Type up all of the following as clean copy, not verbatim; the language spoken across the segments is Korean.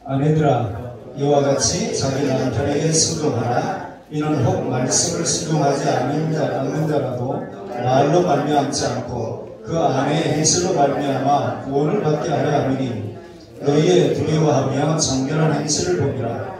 아내들아, 이와 같이 자기 남편에게 순종하라. 이는 혹 말씀을 순종하지 않는 자라도 말로 말미암지 않고 그 아내의 행실로 말미암아 구원을 받게 하려 함이니, 너희의 두려워하며 정결한 행실을 보니라.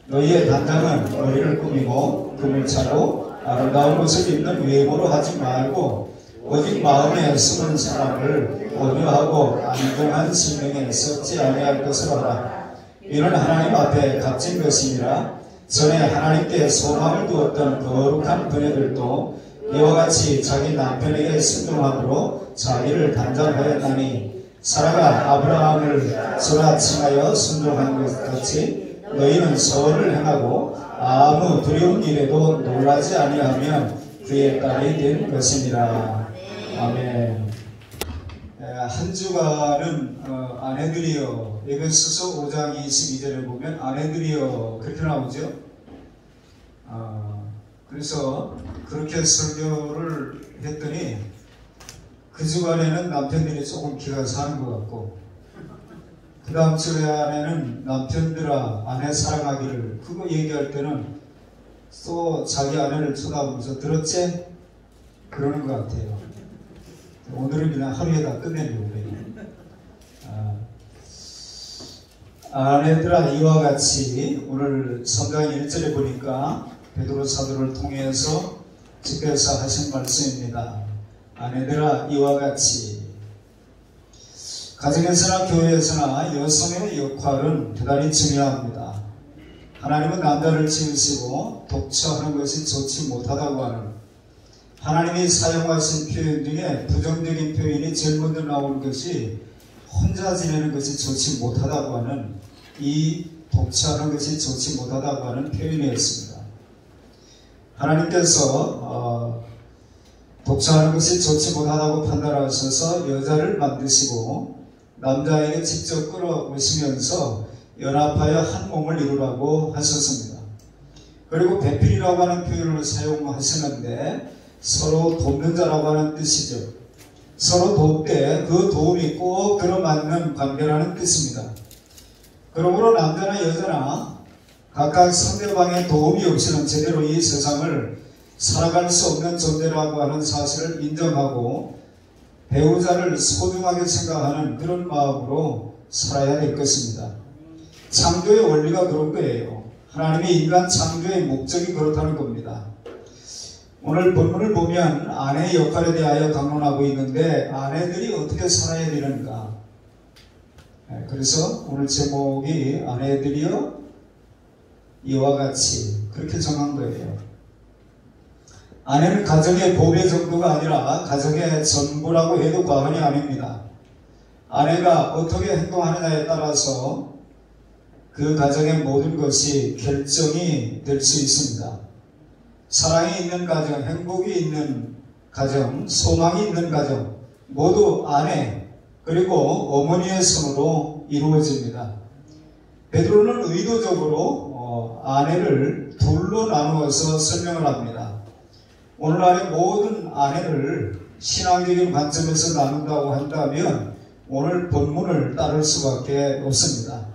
너희의 단장은 머리를 꾸미고 금을 차고 아름다운 옷을 입는 외모로 하지 말고 오직 마음에 숨은 사람을 온유하고 안정한 심령에 썩지 아니할 것을 하라. 이는 하나님 앞에 값진 것이니라. 전에 하나님께 소망을 두었던 거룩한 그네들도 이와 같이 자기 남편에게 순종함으로 자기를 단장하였나니, 사라가 아브라함을 저라 칭하여 순종한 것 같이 너희는 선을 행하고 아무 두려운 일에도 놀라지 아니하면 그의 딸이 된 것이니라. 아멘. 한 주간은 아내들이여, 에베소서 5장 22절에 보면 아내들이여 그렇게 나오죠. 그래서 그렇게 설교를 했더니 그 주간에는 남편들이 조금 기가 사는 것 같고, 그 다음 주간에는 남편들아 아내 사랑하기를, 그거 얘기할 때는 또 자기 아내를 쳐다보면서 들었지? 그러는 것 같아요. 오늘은 그냥 하루에 다 끝내려고 그래요. 아내들아 이와 같이, 오늘 성경 1절에 보니까 베드로 사도를 통해서 집에서 하신 말씀입니다. 아내들아 이와 같이. 가정에서나 교회에서나 여성의 역할은 대단히 중요합니다. 하나님은 남자를 지으시고 독처하는 것이 좋지 못하다고 하는, 하나님이 사용하신 표현 중에 부정적인 표현이 제일 먼저 나오는 것이 혼자 지내는 것이 좋지 못하다고 하는, 이 독처하는 것이 좋지 못하다고 하는 표현이었습니다. 하나님께서 독처하는 것이 좋지 못하다고 판단하셔서 여자를 만드시고 남자에게 직접 끌어오시면서 연합하여 한 몸을 이루라고 하셨습니다. 그리고 배필이라고 하는 표현을 사용하시는데 서로 돕는 자라고 하는 뜻이죠. 서로 돕되 그 도움이 꼭 들어맞는 관계라는 뜻입니다. 그러므로 남자나 여자나 각각 상대방의 도움이 없이는 제대로 이 세상을 살아갈 수 없는 존재라고 하는 사실을 인정하고 배우자를 소중하게 생각하는 그런 마음으로 살아야 될 것입니다. 창조의 원리가 그런 거예요. 하나님의 인간 창조의 목적이 그렇다는 겁니다. 오늘 본문을 보면 아내의 역할에 대하여 강론하고 있는데, 아내들이 어떻게 살아야 되는가. 그래서 오늘 제목이 아내들이여 이와 같이, 그렇게 정한 거예요. 아내는 가정의 보배 정도가 아니라 가정의 전부라고 해도 과언이 아닙니다. 아내가 어떻게 행동하느냐에 따라서 그 가정의 모든 것이 결정이 될 수 있습니다. 사랑이 있는 가정, 행복이 있는 가정, 소망이 있는 가정, 모두 아내 그리고 어머니의 손으로 이루어집니다. 베드로는 의도적으로 아내를 둘로 나누어서 설명을 합니다. 오늘날의 모든 아내를 신앙적인 관점에서 나눈다고 한다면 오늘 본문을 따를 수밖에 없습니다.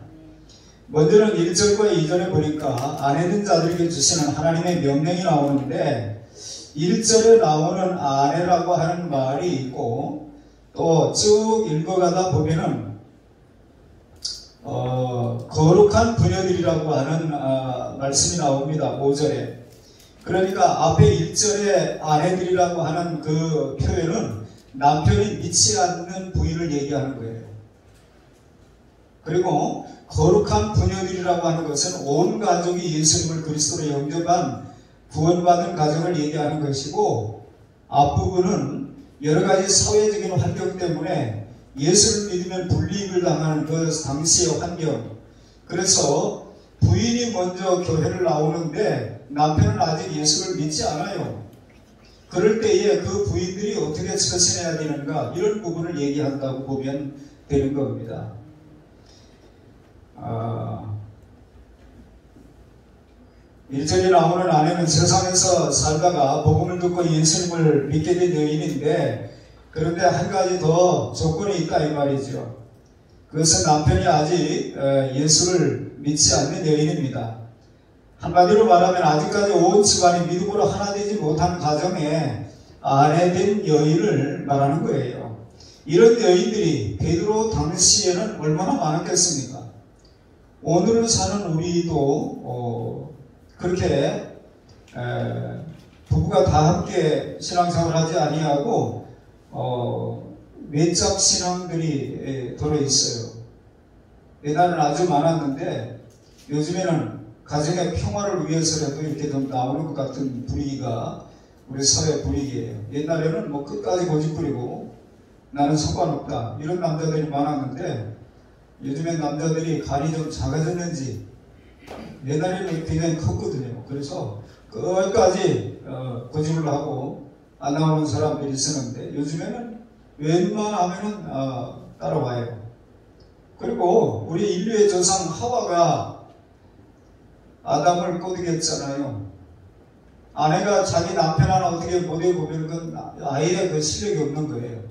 먼저는 1절과 2절에 보니까 아내된 자들에게 주시는 하나님의 명령이 나오는데, 1절에 나오는 아내라고 하는 말이 있고, 또 쭉 읽어가다 보면은 거룩한 부녀들이라고 하는 말씀이 나옵니다. 5절에. 그러니까 앞에 1절에 아내들이라고 하는 그 표현은 남편이 믿지 않는 부인을 얘기하는 거예요. 그리고 거룩한 부녀들이라고 하는 것은 온 가족이 예수님을 그리스도로 영접한 구원받은 가정을 얘기하는 것이고, 앞부분은 여러가지 사회적인 환경 때문에 예수를 믿으면 불이익을 당하는 그 당시의 환경, 그래서 부인이 먼저 교회를 나오는데 남편은 아직 예수를 믿지 않아요. 그럴 때에 그 부인들이 어떻게 처신해야 되는가, 이런 부분을 얘기한다고 보면 되는 겁니다. 1절에 나오는 아내는 세상에서 살다가 복음을 듣고 예수님을 믿게 된 여인인데, 그런데 한 가지 더 조건이 있다 이 말이죠. 그것은 남편이 아직 예수를 믿지 않는 여인입니다. 한마디로 말하면 아직까지 온 집안이 믿음으로 하나 되지 못한 가정에 아내된 여인을 말하는 거예요. 이런 여인들이 베드로 당시에는 얼마나 많았겠습니까? 오늘 사는 우리도 그렇게 부부가 다 함께 신앙생활을 하지 아니하고 외짝 신앙들이 들어있어요. 옛날에는 아주 많았는데 요즘에는 가정의 평화를 위해서라도 이렇게 좀 나오는 것 같은 분위기가 우리 사회 분위기예요. 옛날에는 뭐 끝까지 고집부리고 나는 상관없다 이런 남자들이 많았는데 요즘엔 남자들이 간이 좀 작아졌는지 옛날에는 굉장히 컸거든요. 그래서 끝까지 고집을 하고 안 나오는 사람들이 있었는데 요즘에는 웬만하면은 따라와요. 그리고 우리 인류의 조상 하와가 아담을 꼬드겼잖아요. 아내가 자기 남편 하나 어떻게 못해 보면 그건 아이의 그 실력이 없는 거예요.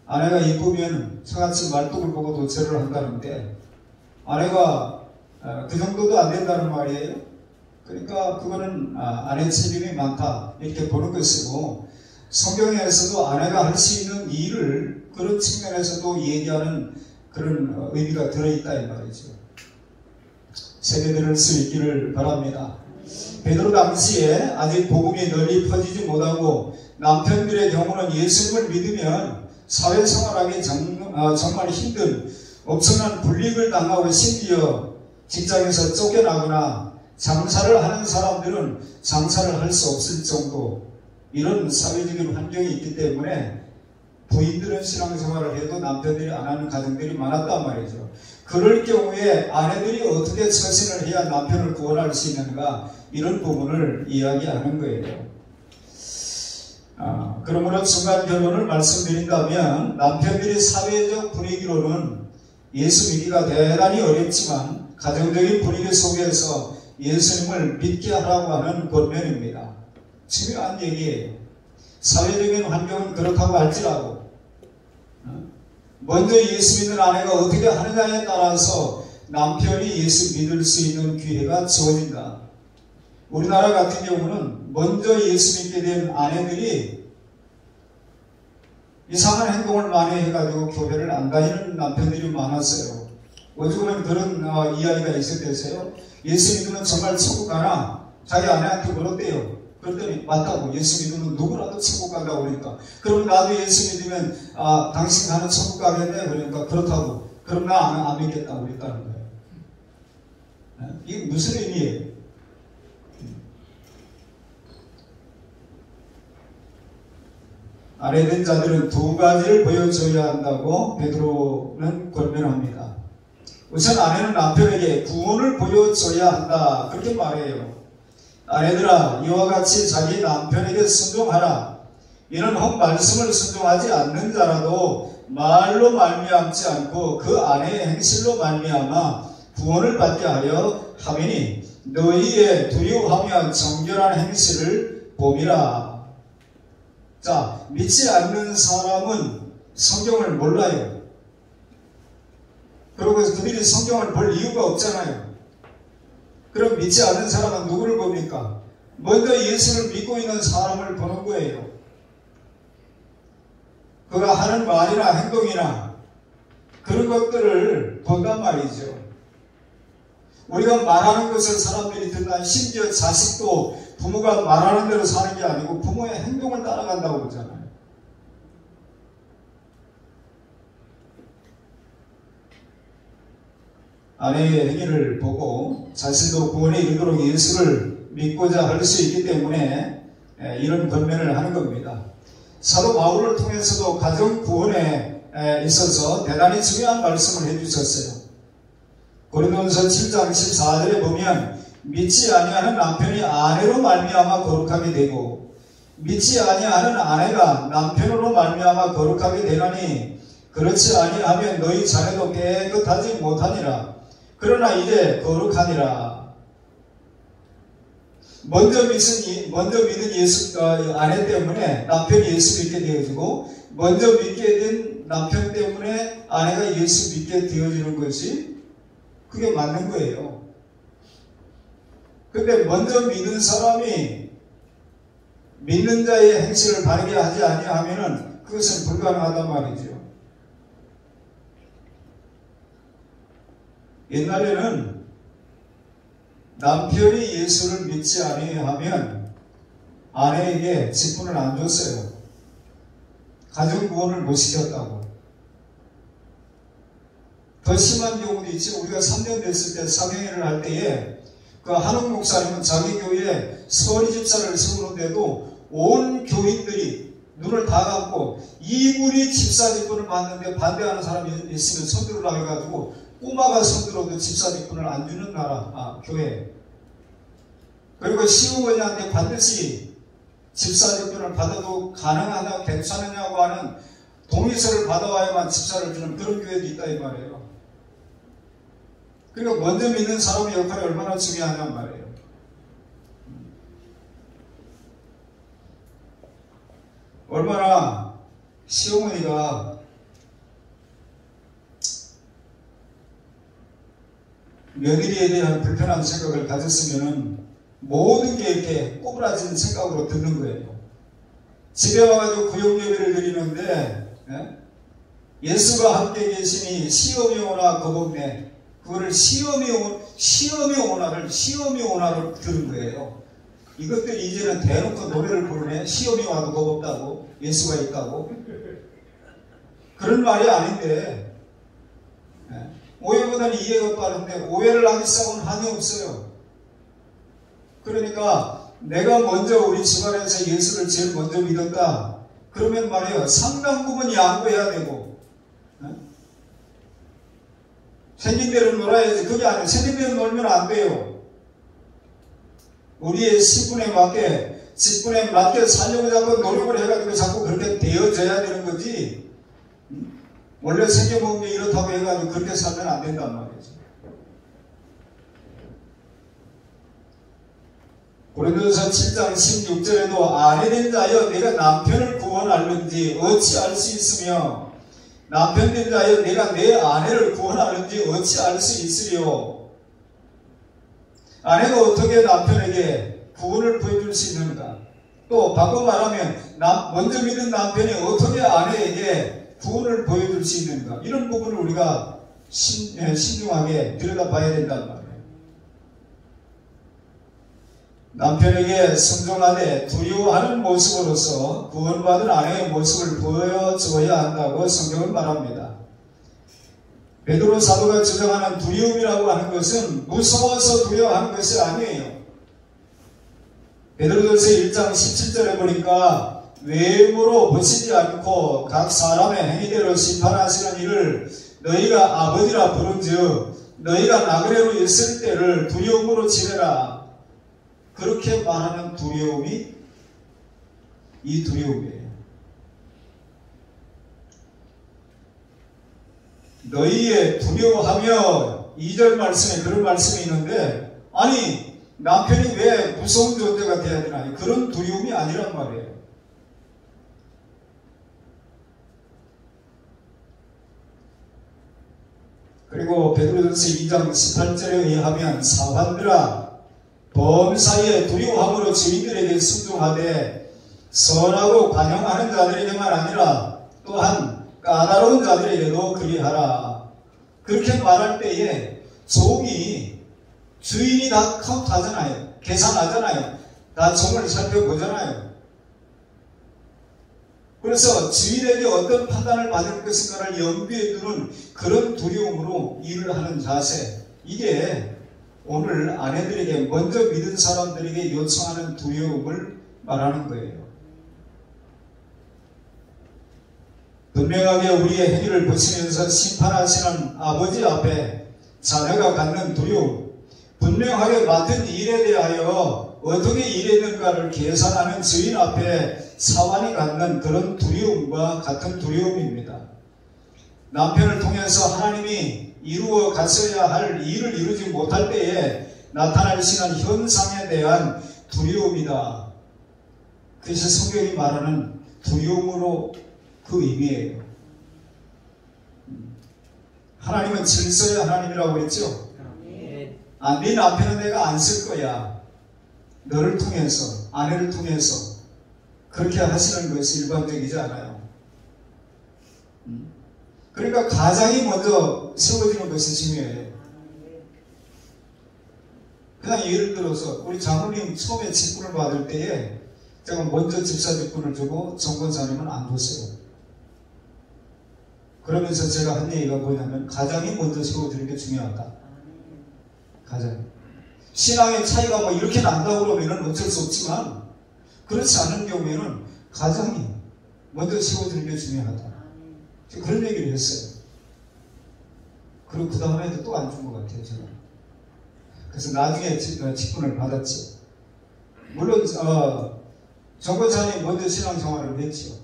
아내가 이쁘면 저같이 말뚝을 보고 도체를 한다는데 아내가 그 정도도 안 된다는 말이에요. 그러니까 그거는 아내 책임이 많다 이렇게 보는 것이고 성경에서도 아내가 할 수 있는 일을 그런 측면에서도 얘기하는 그런 의미가 들어있다 이 말이죠. 세계들을 수 있기를 바랍니다. 베드로 당시에 아직 복음이 널리 퍼지지 못하고 남편들의 경우는 예수님을 믿으면 사회생활하기 정말 힘든 엄청난 불이익을 당하고 심지어 직장에서 쫓겨나거나 장사를 하는 사람들은 장사를 할 수 없을 정도 이런 사회적인 환경이 있기 때문에 부인들은 신앙생활을 해도 남편들이 안 하는 가정들이 많았단 말이죠. 그럴 경우에 아내들이 어떻게 처신을 해야 남편을 구원할 수 있는가 이런 부분을 이야기하는 거예요. 그러므로 중간 결론을 말씀드린다면 남편들이 사회적 분위기로는 예수 믿기가 대단히 어렵지만 가정적인 분위기 속에서 예수님을 믿게 하라고 하는 권면입니다. 중요한 얘기예요. 사회적인 환경은 그렇다고 할지라도 먼저 예수 믿는 아내가 어떻게 하느냐에 따라서 남편이 예수 믿을 수 있는 기회가 주어진다. 우리나라 같은 경우는 먼저 예수 믿게 된 아내들이 이상한 행동을 많이 해가지고 교회를 안 다니는 남편들이 많았어요. 요즘은 그런 이야기가 있었대요. 예수 믿으면 정말 천국 가나? 자기 아내한테 물었대요. 그랬더니 맞다고. 예수 믿으면 누구라도 천국 간다고 그러니까. 그럼 나도 예수 믿으면 당신 가는 천국 가겠네? 그러니까 그렇다고. 그럼 나 안 믿겠다고 그랬다는 거예요. 이게 무슨 의미예요? 아내된 자들은 두 가지를 보여줘야 한다고 베드로는 권면합니다. 우선 아내는 남편에게 구원을 보여줘야 한다 그렇게 말해요. 아내들아 이와 같이 자기 남편에게 순종하라. 이는 혹 말씀을 순종하지 않는 자라도 말로 말미암지 않고 그 아내의 행실로 말미암아 구원을 받게 하려 하매니 너희의 두려워하며 정결한 행실을 봄이라. 자, 믿지 않는 사람은 성경을 몰라요. 그리고 그들이 성경을 볼 이유가 없잖아요. 그럼 믿지 않는 사람은 누구를 봅니까? 먼저 예수를 믿고 있는 사람을 보는 거예요. 그가 하는 말이나 행동이나 그런 것들을 본단 말이죠. 우리가 말하는 것을 사람들이 듣나 심지어 자식도 부모가 말하는 대로 사는 게 아니고 부모의 행동을 따라간다고 그러잖아요. 아내의 행위를 보고 자신도 구원에 이르도록 예수를 믿고자 할 수 있기 때문에 이런 권면을 하는 겁니다. 사도 바울을 통해서도 가정 구원에 있어서 대단히 중요한 말씀을 해주셨어요. 고린도전서 7장 14절에 보면 믿지 아니하는 남편이 아내로 말미암아 거룩하게 되고 믿지 아니하는 아내가 남편으로 말미암아 거룩하게 되나니 그렇지 아니하면 너희 자녀도 깨끗하지 못하니라. 그러나 이제 거룩하니라. 먼저 믿은 아내 때문에 남편이 예수 믿게 되어지고 먼저 믿게 된 남편 때문에 아내가 예수 믿게 되어지는 것이 그게 맞는 거예요. 근데 먼저 믿는 사람이 믿는 자의 행실을 바르게 하지 아니하면은 그것은 불가능하단 말이죠. 옛날에는 남편이 예수를 믿지 아니하면 아내에게 직분을 안 줬어요. 가정 구원을 못 시켰다고. 더 심한 경우도 있지. 우리가 3년 됐을 때 사경회를 할 때에 그 한옥 목사님은 자기 교회에 서리 집사를 세우는데도 온 교인들이 눈을 다 감고 이분이 집사 직분을 받는데 반대하는 사람이 있으면 손들으라고 해가지고 꼬마가 손들어도 집사 직분을 안 주는 교회. 그리고 시어머니한테 반드시 집사 직분을 받아도 가능하냐 괜찮으냐고 하는 동의서를 받아와야만 집사를 주는 그런 교회도 있다 이 말이에요. 그러니까 먼저 믿는 사람의 역할이 얼마나 중요하냔 말이에요. 얼마나 시어머니가 며느리에 대한 불편한 생각을 가졌으면 모든 게 이렇게 꼬부라진 생각으로 듣는 거예요. 집에 와가지고 구역예배를 드리는데 예수가 함께 계시니 시험이 오나 겁없네. 그거를 시험이 오나를 들은 거예요. 이것들이 이제는 대놓고 노래를 부르네. 시험이 와도 겁없다고. 예수가 있다고. 그런 말이 아닌데 오해보다는 이해가 빠른데 오해를 하기 시작하면 한이 없어요. 그러니까 내가 먼저 우리 집안에서 예수를 제일 먼저 믿었다. 그러면 말이에요. 상당부분 양보해야 되고 생긴 대로 놀아야지. 그게 아니에요. 생긴 대로 놀면 안 돼요. 우리의 신분에 맞게 직분에 맞게 살려고 자꾸 노력을 해가지고 자꾸 그렇게 되어져야 되는 거지. 원래 생겨먹은 게 이렇다고 해가지고 그렇게 살면 안 된단 말이죠. 고린도전서 7장 16절에도 아내된 자여 내가 남편을 구원하는지 어찌 알 수 있으며 남편된 자여 내가 내 아내를 구원하는지 어찌 알 수 있으리요. 아내가 어떻게 남편에게 구원을 보여줄 수 있는가. 또 바꿔 말하면 먼저 믿은 남편이 어떻게 아내에게 구원을 보여줄 수 있는가. 이런 부분을 우리가 신중하게 들여다봐야 된단 말이에요. 남편에게 순종하되 두려워하는 모습으로서 구원받은 아내의 모습을 보여줘야 한다고 성경은 말합니다. 베드로 사도가 주장하는 두려움이라고 하는 것은 무서워서 두려워하는 것이 아니에요. 베드로전서 1장 17절에 보니까 외모로 보시지 않고 각 사람의 행위대로 심판하시는 이를 너희가 아버지라 부른즉 너희가 나그네로 있을 때를 두려움으로 지내라. 그렇게 말하는 두려움이 이 두려움이에요. 너희의 두려워하며 2절 말씀에 그런 말씀이 있는데 아니 남편이 왜 무서운 존재가 돼야 되나. 그런 두려움이 아니란 말이에요. 그리고 베드로전서 2장 18절에 의하면 사환들아 범사에 두려워함으로 주인들에게 순종하되 선하고 관용하는 자들에게만 아니라 또한 까다로운 자들에게도 그리하라. 그렇게 말할 때에 종이 주인이 다 카운트하잖아요. 계산하잖아요. 다 종을 살펴보잖아요. 그래서 주인에게 어떤 판단을 받을 것인가를 염두에 두는 그런 두려움으로 일을 하는 자세. 이게 오늘 아내들에게 먼저 믿은 사람들에게 요청하는 두려움을 말하는 거예요. 분명하게 우리의 행위를 보시면서 심판하시는 아버지 앞에 자녀가 갖는 두려움, 분명하게 맡은 일에 대하여 어떻게 일했는가를 계산하는 주인 앞에 사환이 갖는 그런 두려움과 같은 두려움입니다. 남편을 통해서 하나님이 이루어 갔어야 할 일을 이루지 못할 때에 나타나시는 현상에 대한 두려움이다. 그래서 성경이 말하는 두려움으로 그 의미예요. 하나님은 질서의 하나님이라고 그랬죠. 네 남편은 내가 안 쓸 거야. 너를 통해서, 아내를 통해서 그렇게 하시는 것이 일반적이지 않아요. 그러니까 가장이 먼저 세워지는 것이 중요해요. 그냥 예를 들어서 우리 장로님 처음에 직분을 받을 때에 제가 먼저 집사 직분을 주고 정권사님은 안 줬어요. 그러면서 제가 한 얘기가 뭐냐면 가장이 먼저 세워지는 게 중요하다. 가장. 신앙의 차이가 뭐 이렇게 난다고 그러면 어쩔 수 없지만 그렇지 않은 경우에는 가장이 먼저 세워지는 게 중요하다. 그런 얘기를 했어요. 그리고 그 다음에도 또 안 준 것 같아요, 제가. 그래서 나중에 직분을 받았죠. 물론 정권사님 먼저 신앙생활을 했죠.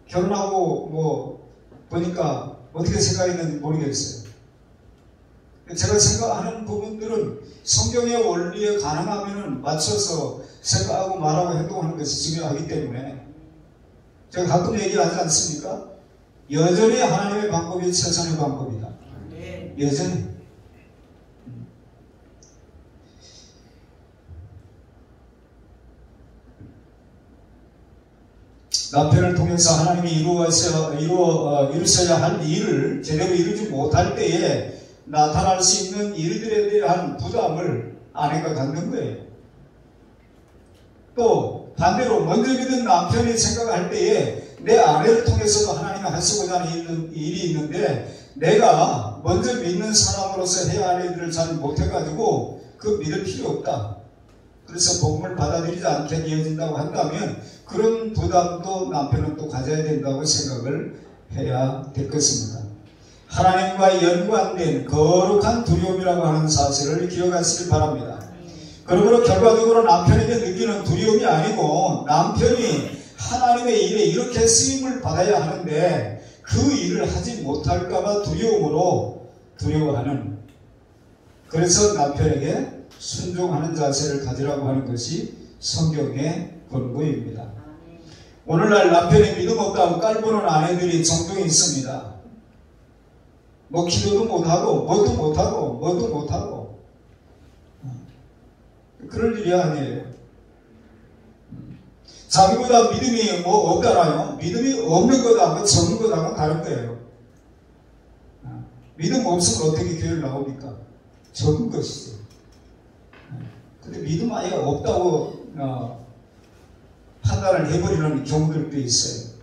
결혼하고 뭐 보니까 어떻게 생각했는지 모르겠어요. 제가 생각하는 부분들은 성경의 원리에 가능하면 맞춰서 생각하고 말하고 행동하는 것이 중요하기 때문에 제가 가끔 얘기하지 않습니까? 여전히 하나님의 방법이 최선의 방법이다. 여전히. 남편을 통해서 하나님이 이루셔야 할 일을 제대로 이루지 못할 때에 나타날 수 있는 일들에 대한 부담을 아내가 갖는 거예요. 또 반대로 먼저 믿은 남편이 생각할 때에 내 아내를 통해서도 하나님이 하시고자 하는 일이 있는데 내가 먼저 믿는 사람으로서 해야 할 일들을 잘 못해가지고 그 믿을 필요 없다. 그래서 복음을 받아들이지 않게 이어진다고 한다면 그런 부담도 남편은 또 가져야 된다고 생각을 해야 될 것입니다. 하나님과 연관된 거룩한 두려움이라고 하는 사실을 기억하시길 바랍니다. 그러므로 결과적으로 남편에게 느끼는 두려움이 아니고 남편이 하나님의 일에 이렇게 쓰임을 받아야 하는데 그 일을 하지 못할까봐 두려워하는, 그래서 남편에게 순종하는 자세를 가지라고 하는 것이 성경의 권고입니다. 오늘날 남편이 믿음 없다고 깔보는 아내들이 종종 있습니다. 뭐 기도도 못하고 뭐도 못하고 그럴 일이 아니에요. 자기보다 믿음이 뭐 없잖아요. 믿음이 없는 것하고 적은 것하고 다른 거예요. 믿음 없으면 어떻게 교회를 나옵니까? 적은 것이죠. 근데 믿음 아예 없다고 판단을 해버리는 경우들도 있어요.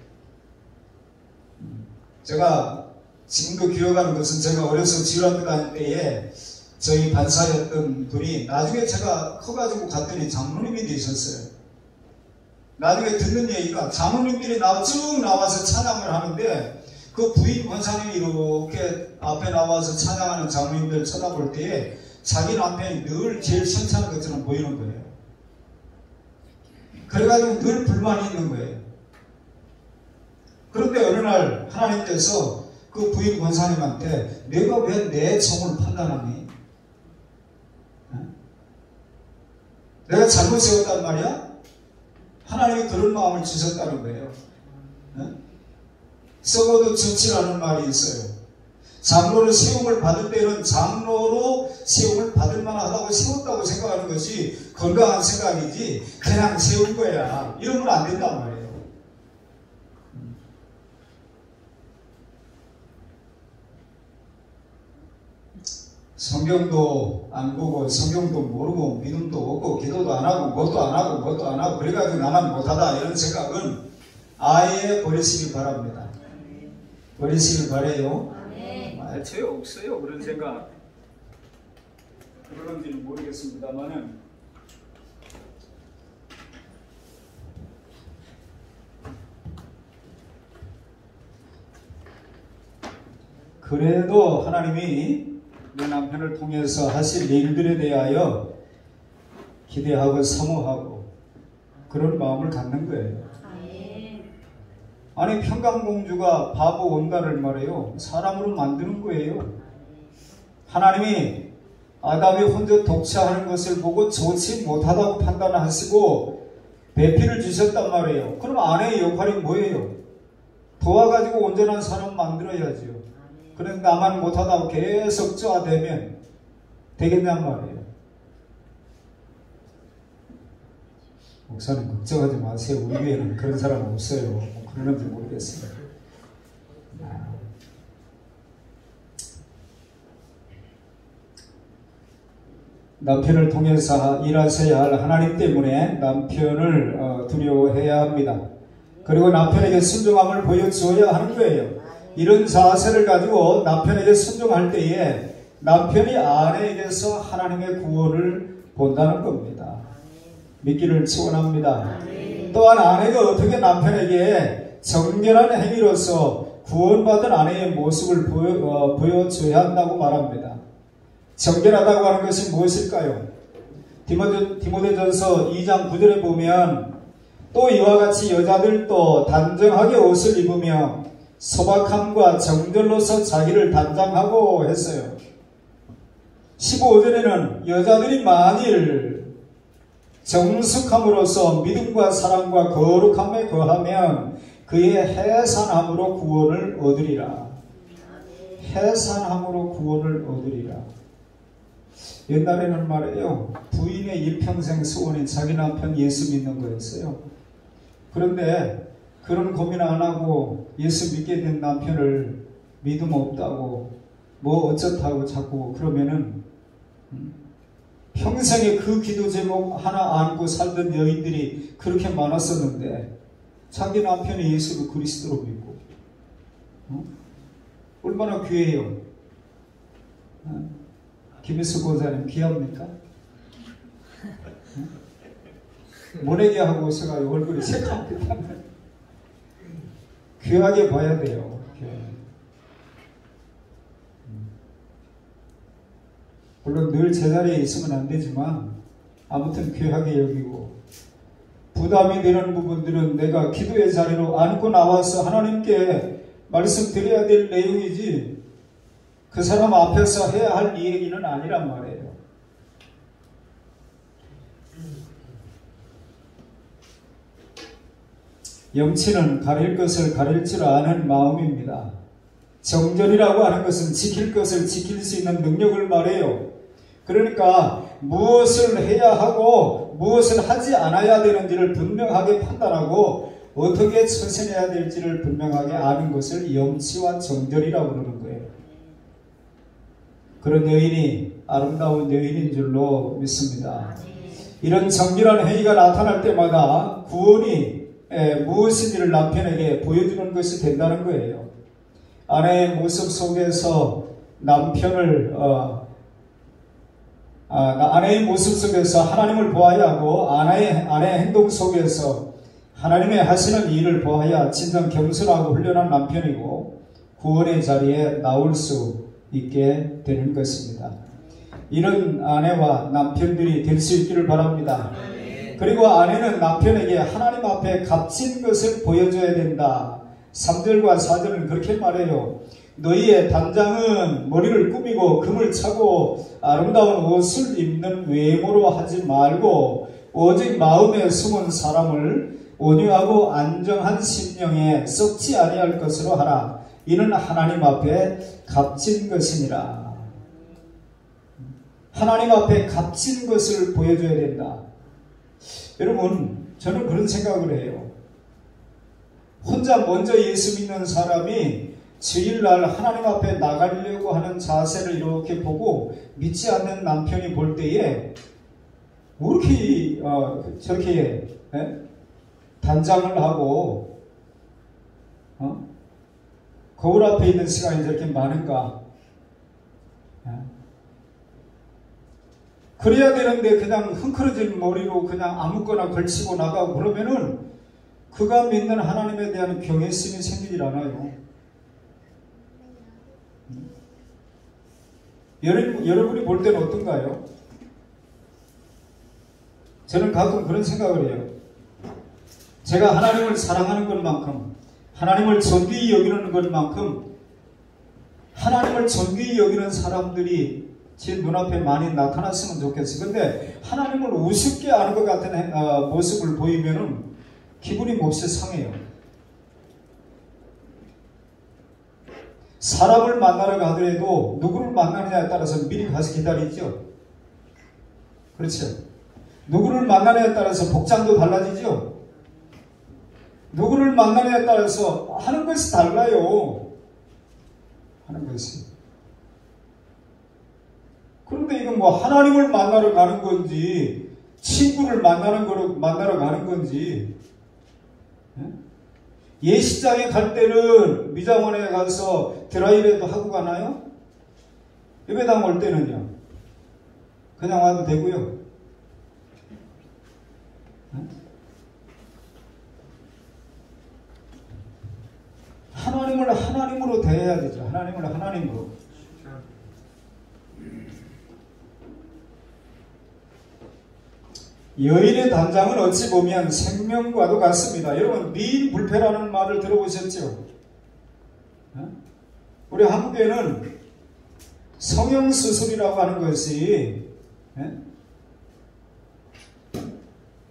제가 지금도 기억하는 것은 제가 어려서 지원학교 다닐 때에 저희 반사였던 분이 나중에 제가 커가지고 갔더니 장로님이 되셨어요. 나중에 듣는 얘기가 장로님들이 쭉 나와서 찬양을 하는데 그 부인 권사님이 이렇게 앞에 나와서 찬양하는 장로님들 쳐다볼 때에 자기 남편이 늘 제일 선찬한 것처럼 보이는 거예요. 그래가지고 늘 불만이 있는 거예요. 그런데 어느 날 하나님께서 그 부인 권사님한테 내가 왜 내 정을 판단하니? 내가 잘못 세웠단 말이야? 하나님이 그런 마음을 주셨다는 거예요. 썩어도 정치라는 말이 있어요. 장로로 세움을 받을 때는 장로로 세움을 받을 만하다고 세웠다고 생각하는 것이 건강한 생각이지 그냥 세운 거야 이러면 안 된단 말이에요. 성경도 안 보고 성경도 모르고 믿음도 없고 기도도 안 하고 뭣도 안 하고 그래가지고 나만 못하다 이런 생각은 아예 버리시길 바랍니다. 버리시길 바래요. 말처에 없어요 그런 생각. 그런지는 모르겠습니다만은 그래도 하나님이 내 남편을 통해서 하실 일들에 대하여 기대하고 사모하고 그런 마음을 갖는 거예요. 아니 평강공주가 바보 온다를 말해요. 사람으로 만드는 거예요. 하나님이 아담이 혼자 독차하는 것을 보고 좋지 못하다고 판단하시고 배필을 주셨단 말이에요. 그럼 아내의 역할이 뭐예요? 도와가지고 온전한 사람 만들어야죠. 그런데 나만 못하다고 계속 쪼아대면 되겠냔 말이에요. 목사님 걱정하지 마세요. 우리 교회는 그런 사람 없어요. 뭐 그러는지 모르겠어요. 남편을 통해서 일하셔야 할 하나님 때문에 남편을 두려워해야 합니다. 그리고 남편에게 순종함을 보여주어야 하는 거예요. 이런 자세를 가지고 남편에게 순종할 때에 남편이 아내에게서 하나님의 구원을 본다는 겁니다. 믿기를 축원합니다. 또한 아내가 어떻게 남편에게 정결한 행위로서 구원받은 아내의 모습을 보여줘야 한다고 말합니다. 정결하다고 하는 것이 무엇일까요? 디모데전서 2장 9절에 보면 또 이와 같이 여자들도 단정하게 옷을 입으며 소박함과 정절로서 자기를 단장하고 했어요. 15절에는 여자들이 만일 정숙함으로써 믿음과 사랑과 거룩함에 거하면 그의 해산함으로 구원을 얻으리라. 해산함으로 구원을 얻으리라. 옛날에는 말이에요, 부인의 일평생 소원이 자기 남편 예수 믿는 거였어요. 그런데 그런 고민 안 하고 예수 믿게 된 남편을 믿음 없다고 뭐 어쩌다고 자꾸 그러면은 평생에 그 기도 제목 하나 안고 살던 여인들이 그렇게 많았었는데 자기 남편이 예수를 그리스도로 믿고 얼마나 귀해요. 김일수 권사님 귀합니까? 모내게 하고 오셔가지고 얼굴이 새까맣게 귀하게 봐야 돼요. 물론 늘 제자리에 있으면 안 되지만 아무튼 귀하게 여기고, 부담이 되는 부분들은 내가 기도의 자리로 안고 나와서 하나님께 말씀드려야 될 내용이지 그 사람 앞에서 해야 할 얘기는 아니란 말이에요. 염치는 가릴 것을 가릴 줄 아는 마음입니다. 정절이라고 하는 것은 지킬 것을 지킬 수 있는 능력을 말해요. 그러니까 무엇을 해야 하고 무엇을 하지 않아야 되는지를 분명하게 판단하고 어떻게 처신해야 될지를 분명하게 아는 것을 염치와 정절이라고 부르는 거예요. 그런 여인이 아름다운 여인인 줄로 믿습니다. 이런 정결한 행위가 나타날 때마다 구원이 무엇인지를 남편에게 보여주는 것이 된다는 거예요. 아내의 모습 속에서 아내의 모습 속에서 하나님을 보아야 하고 아내의 행동 속에서 하나님의 하시는 일을 보아야 진정 겸손하고 훌륭한 남편이고 구원의 자리에 나올 수 있게 되는 것입니다. 이런 아내와 남편들이 될 수 있기를 바랍니다. 그리고 아내는 남편에게 하나님 앞에 값진 것을 보여줘야 된다. 3절과 4절은 그렇게 말해요. 너희의 단장은 머리를 꾸미고 금을 차고 아름다운 옷을 입는 외모로 하지 말고 오직 마음에 숨은 사람을 온유하고 안정한 심령에 썩지 아니할 것으로 하라. 이는 하나님 앞에 값진 것이니라. 하나님 앞에 값진 것을 보여줘야 된다. 여러분, 저는 그런 생각을 해요. 혼자 먼저 예수 믿는 사람이 주일날 하나님 앞에 나가려고 하는 자세를 이렇게 보고 믿지 않는 남편이 볼 때에 왜 이렇게 저렇게 단장을 하고 거울 앞에 있는 시간이 저렇게 많은가? 그래야 되는데 그냥 흥크러진 머리로 그냥 아무거나 걸치고 나가고 그러면은 그가 믿는 하나님에 대한 경외심이 생기질 않아요. 여러분이 볼 때는 어떤가요? 저는 가끔 그런 생각을 해요. 제가 하나님을 사랑하는 것만큼, 하나님을 존귀히 여기는 것만큼 하나님을 존귀히 여기는 사람들이 제 눈앞에 많이 나타났으면 좋겠어요. 근데 하나님을 우습게 아는 것 같은 모습을 보이면은 기분이 몹시 상해요. 사람을 만나러 가더라도 누구를 만나느냐에 따라서 미리 가서 기다리죠. 그렇죠. 누구를 만나느냐에 따라서 복장도 달라지죠. 누구를 만나느냐에 따라서 하는 것이 달라요. 하는 것이. 그런데 이건 뭐 하나님을 만나러 가는 건지 친구를 만나러 가는 건지, 예식장에 갈 때는 미장원에 가서 드라이브도 하고 가나요? 예배당 올 때는요, 그냥 와도 되고요. 하나님을 하나님으로 대해야 되죠. 하나님을 하나님으로. 여인의 단장은 어찌 보면 생명과도 같습니다. 여러분, 미인불패라는 말을 들어보셨죠? 우리 한국에는 성형수술이라고 하는 것이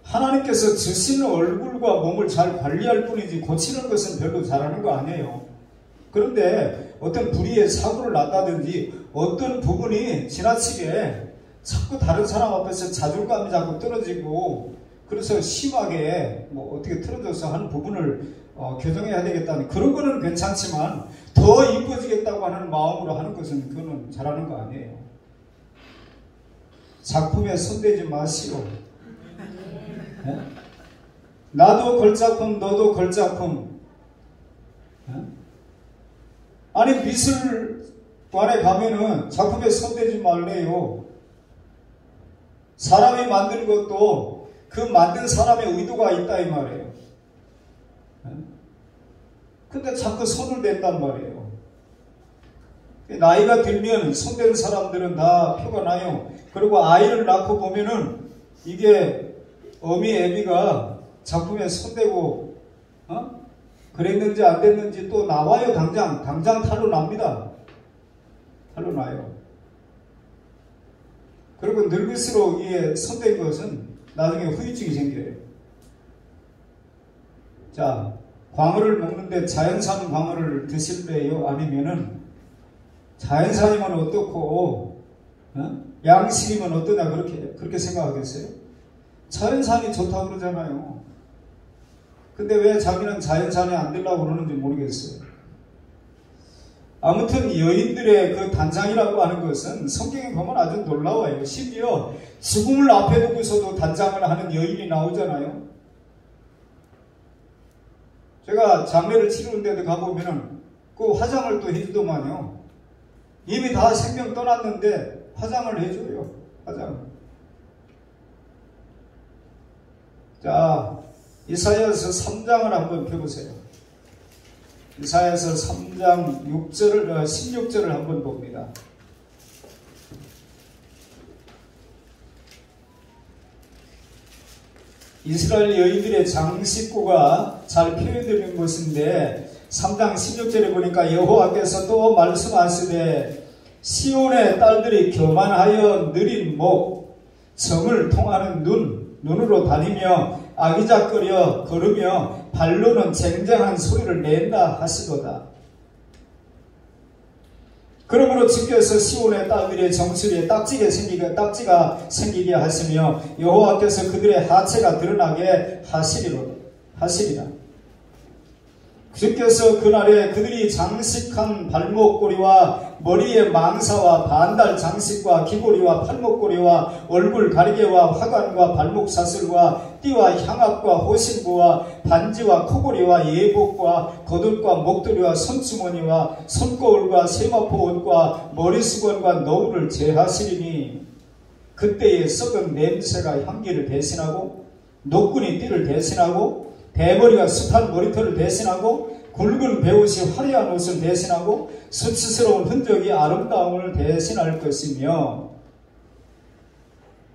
하나님께서 주신 얼굴과 몸을 잘 관리할 뿐이지 고치는 것은 별로 잘하는 거 아니에요. 그런데 어떤 불의의 사고를 났다든지 어떤 부분이 지나치게 자꾸 다른 사람 앞에서 자존감이 자꾸 떨어지고, 그래서 심하게 뭐 어떻게 틀어져서 하는 부분을 교정해야 되겠다는 그런 거는 괜찮지만, 더 이뻐지겠다고 하는 마음으로 하는 것은 그거는 잘하는 거 아니에요. 작품에 손대지 마시오. 네? 나도 걸작품, 너도 걸작품. 네? 아니, 미술관에 가면은 작품에 손대지 말래요. 사람이 만든 것도 그 만든 사람의 의도가 있다 이 말이에요. 근데 자꾸 손을 댄단 말이에요. 나이가 들면 손댄 사람들은 다 표가 나요. 그리고 아이를 낳고 보면은 이게 어미 애비가 작품에 손대고 그랬는지 안 됐는지 또 나와요. 당장 탈로 납니다. 탈로 나요. 그리고 늙을수록 이게 손댄 것은 나중에 후유증이 생겨요. 자, 광어를 먹는데 자연산 광어를 드실래요? 아니면은 자연산이면 어떻고 양식이면 어떠냐 그렇게 생각하겠어요? 자연산이 좋다고 그러잖아요. 근데 왜 자기는 자연산에 안 되려고 그러는지 모르겠어요. 아무튼 여인들의 그 단장이라고 하는 것은 성경에 보면 아주 놀라워요. 심지어 죽음을 앞에 두고서도 단장을 하는 여인이 나오잖아요. 제가 장례를 치르는 데도 가보면은 그 화장을 또 해주더만요. 이미 다 생명 떠났는데 화장을 해줘요. 화장. 자, 이사야서 3장을 한번 펴보세요. 이사야서 3장 16절을 한번 봅니다. 이스라엘 여인들의 장식구가 잘 표현되는 것인데 3장 16절에 보니까 여호와께서 또 말씀하시되 시온의 딸들이 교만하여 느린 목, 정을 통하는 눈으로 다니며 아기작거려 걸으며 발로는 쟁쟁한 소리를 낸다 하시도다. 그러므로 주께서 시온의 딸들의 정수리에 딱지가 생기게 하시며 여호와께서 그들의 하체가 드러나게 하시리라. 주께서 그날에 그들이 장식한 발목고리와 머리에 망사와 반달 장식과 귀고리와 팔목고리와 얼굴 가리개와 화관과 발목사슬과 띠와 향압과 호신부와 반지와 코고리와 예복과 겉옷과 목도리와 손주머니와 손거울과 세마포 옷과 머리수건과 너울을 제하시리니 그때에 썩은 냄새가 향기를 대신하고 녹군이 띠를 대신하고 대머리가 숱한 머리털을 대신하고 굵은 베옷이 화려한 옷을 대신하고 수치스러운 흔적이 아름다움을 대신할 것이며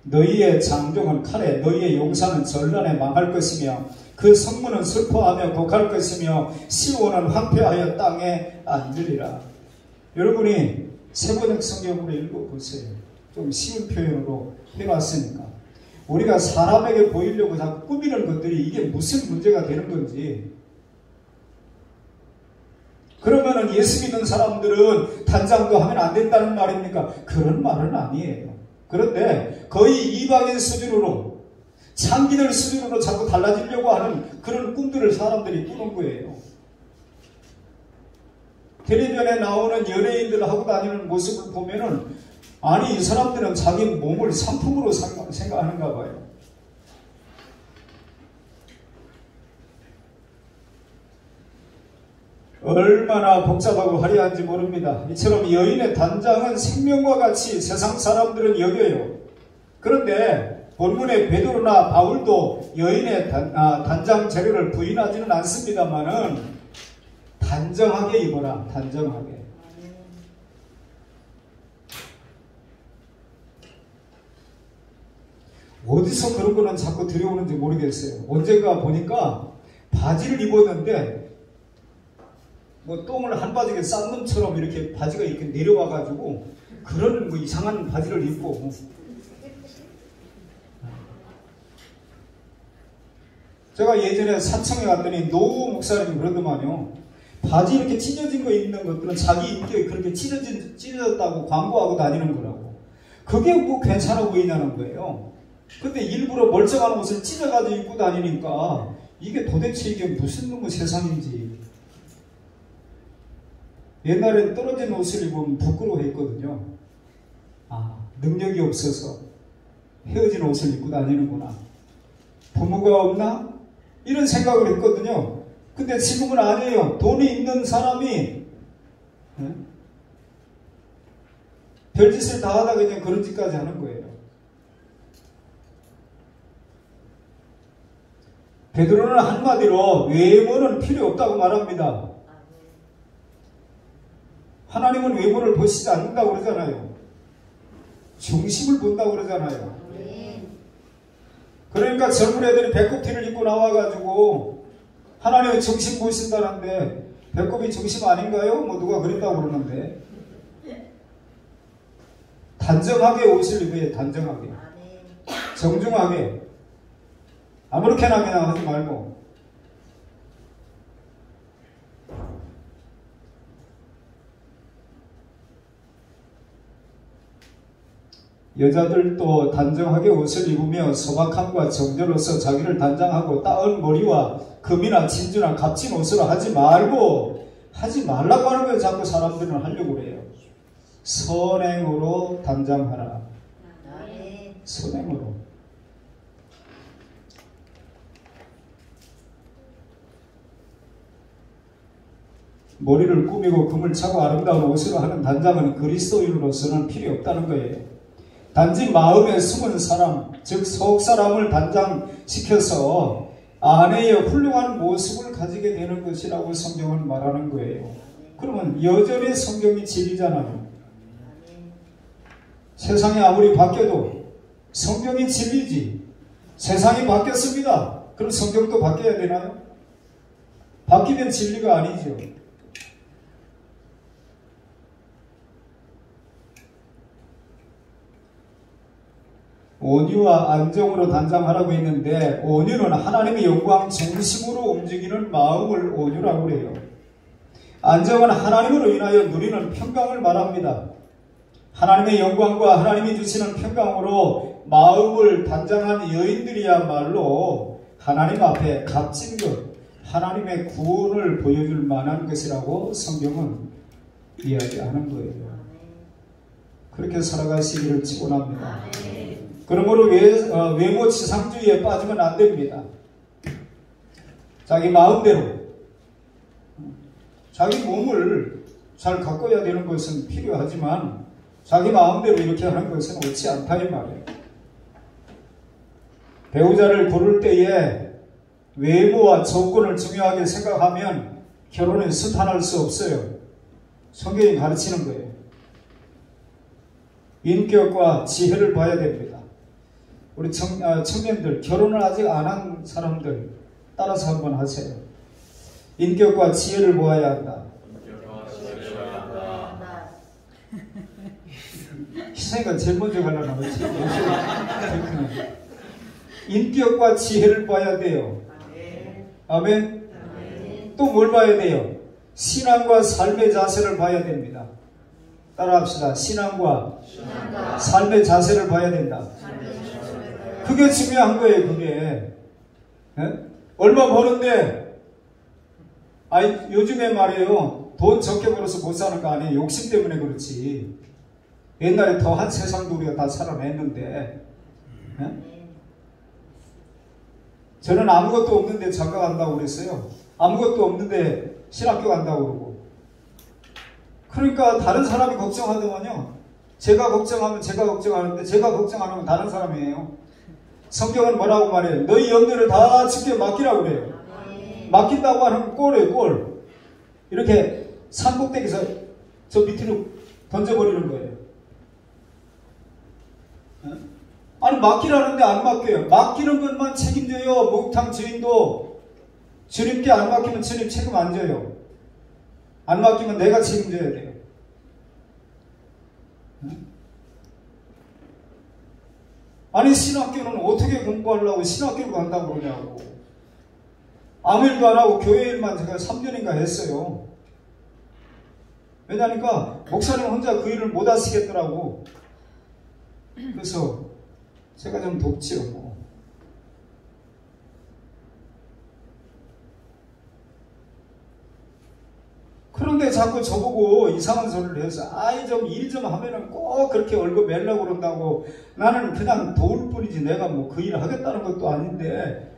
너희의 장정은 칼에 너희의 용사는 전란에 망할 것이며 그 성문은 슬퍼하며 곡할 것이며 시온은 황폐하여 땅에 앉으리라. 여러분이 세번역 성경으로 읽어보세요. 좀 쉬운 표현으로 해놨으니까. 우리가 사람에게 보이려고 자꾸 꾸미는 것들이 이게 무슨 문제가 되는 건지. 그러면은 예수 믿는 사람들은 단장도 하면 안 된다는 말입니까? 그런 말은 아니에요. 그런데 거의 이방인 수준으로, 창기들 수준으로 자꾸 달라지려고 하는 그런 꿈들을 사람들이 꾸는 거예요. 텔레비전에 나오는 연예인들 하고 다니는 모습을 보면은, 아니, 이 사람들은 자기 몸을 상품으로 생각하는가 봐요. 얼마나 복잡하고 화려한지 모릅니다. 이처럼 여인의 단장은 생명과 같이 세상 사람들은 여겨요. 그런데 본문의 베드로나 바울도 여인의 단장 재료를 부인하지는 않습니다만은 단정하게 입어라. 단정하게. 어디서 그런 거는 자꾸 들여오는지 모르겠어요. 언젠가 보니까 바지를 입었는데 뭐 똥을 한 바지에 싼 놈처럼 이렇게 바지가 이렇게 내려와가지고 그런 뭐 이상한 바지를 입고. 제가 예전에 사청에 갔더니 노우 목사님이 그러더만요. 바지 이렇게 찢어진 거 입는 것들은 자기 인격이 그렇게 찢어졌다고 광고하고 다니는 거라고. 그게 뭐 괜찮아 보이냐는 거예요. 근데 일부러 멀쩡한 옷을 찢어가지고 입고 다니니까 이게 도대체 이게 무슨 놈의 세상인지. 옛날엔 떨어진 옷을 입으면 부끄러워했거든요. 아, 능력이 없어서 헤어진 옷을 입고 다니는구나. 부모가 없나? 이런 생각을 했거든요. 근데 지금은 아니에요. 돈이 있는 사람이 별짓을 다 하다가 그냥 그런 짓까지 하는 거예요. 베드로는 한마디로 외모는 필요 없다고 말합니다. 하나님은 외모를 보시지 않는다고 그러잖아요. 중심을 본다고 그러잖아요. 그러니까 젊은 애들이 배꼽티를 입고 나와가지고 하나님의 중심 보신다는데 배꼽이 중심 아닌가요? 뭐 누가 그랬다고 그러는데. 단정하게 옷을 입어야 단정하게. 정중하게. 아무렇게나 그냥 하지 말고. 여자들도 단정하게 옷을 입으며 소박함과 정제로서 자기를 단장하고 따은 머리와 금이나 진주나 값진 옷으로 하지 말라고 하는 거예요. 자꾸 사람들은 하려고 그래요. 선행으로 단장하라. 선행으로. 머리를 꾸미고 금을 차고 아름다운 옷으로 하는 단장은 그리스도인으로서는 필요 없다는 거예요. 단지 마음에 숨은 사람, 즉 속사람을 단장시켜서 아내의 훌륭한 모습을 가지게 되는 것이라고 성경은 말하는 거예요. 그러면 여전히 성경이 진리잖아요. 세상이 아무리 바뀌어도 성경이 진리지. 세상이 바뀌었습니다. 그럼 성경도 바뀌어야 되나요? 바뀌면 진리가 아니죠. 온유와 안정으로 단장하라고 했는데 온유는 하나님의 영광 중심으로 움직이는 마음을 온유라고 해요. 안정은 하나님으로 인하여 누리는 평강을 말합니다. 하나님의 영광과 하나님이 주시는 평강으로 마음을 단장한 여인들이야말로 하나님 앞에 값진 것, 하나님의 구원을 보여줄 만한 것이라고 성경은 이야기하는 거예요. 그렇게 살아가시기를 축원합니다. 그러므로 외모 지상주의에 빠지면 안 됩니다. 자기 마음대로 자기 몸을 잘 가꿔야 되는 것은 필요하지만 자기 마음대로 이렇게 하는 것은 옳지 않다 이 말이에요. 배우자를 고를 때에 외모와 조건을 중요하게 생각하면 결혼에 순탄할 수 없어요. 성경이 가르치는 거예요. 인격과 지혜를 봐야 됩니다. 우리 청년들, 결혼을 아직 안 한 사람들 따라서 한번 하세요. 인격과 지혜를 보아야 한다. 시생이가 제일 먼저 가려나 그렇지? 인격과 지혜를 봐야 돼요. 아멘. 또 뭘 봐야 돼요? 신앙과 삶의 자세를 봐야 됩니다. 따라합시다. 신앙과 삶의 자세를 봐야 된다. 그게 중요한 거예요. 그게 얼마 버는데 요즘에 말이에요. 돈 적게 벌어서 못 사는 거 아니에요. 욕심 때문에 그렇지. 옛날에 더한 세상도 우리가 다 살아냈는데 저는 아무것도 없는데 장가 간다고 그랬어요. 아무것도 없는데 신학교 간다고 그러고. 그러니까 다른 사람이 걱정하더만요. 제가 걱정하면 제가 걱정하는데 제가 걱정 안 하면 다른 사람이에요. 성경은 뭐라고 말해요? 너희 염려를 다 주께 맡기라고 그래요. 맡긴다고 하는 꼴이에요. 꼴. 이렇게 산꼭대기에서 저 밑으로 던져버리는 거예요. 아니 맡기라는데 안 맡겨요. 맡기는 것만 책임져요. 목욕탕 주인도 주님께 안 맡기면 주님 책임 안 져요. 안 맡기면 내가 책임져야 돼요. 아니 신학교는 어떻게 공부하려고 신학교를 간다고 그러냐고. 아무 일도 안 하고 교회 일만 제가 3년인가 했어요. 왜냐니까 목사님 혼자 그 일을 못 하시겠더라고. 그래서 제가 좀 돕지요. 뭐. 그런데 자꾸 저보고 이상한 소리를 해서 아이 좀 일 좀 하면은 꼭 그렇게 월급 내려고 그런다고. 나는 그냥 도울 뿐이지 내가 뭐 그 일을 하겠다는 것도 아닌데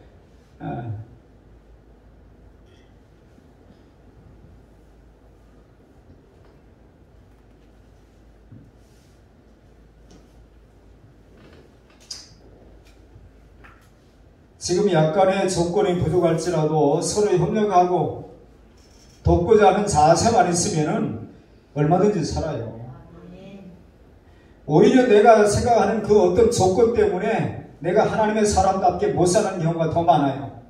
지금 약간의 조건이 부족할지라도 서로 협력하고 돕고자 하는 자세만 있으면은 얼마든지 살아요. 오히려 내가 생각하는 그 어떤 조건 때문에 내가 하나님의 사람답게 못 사는 경우가 더 많아요.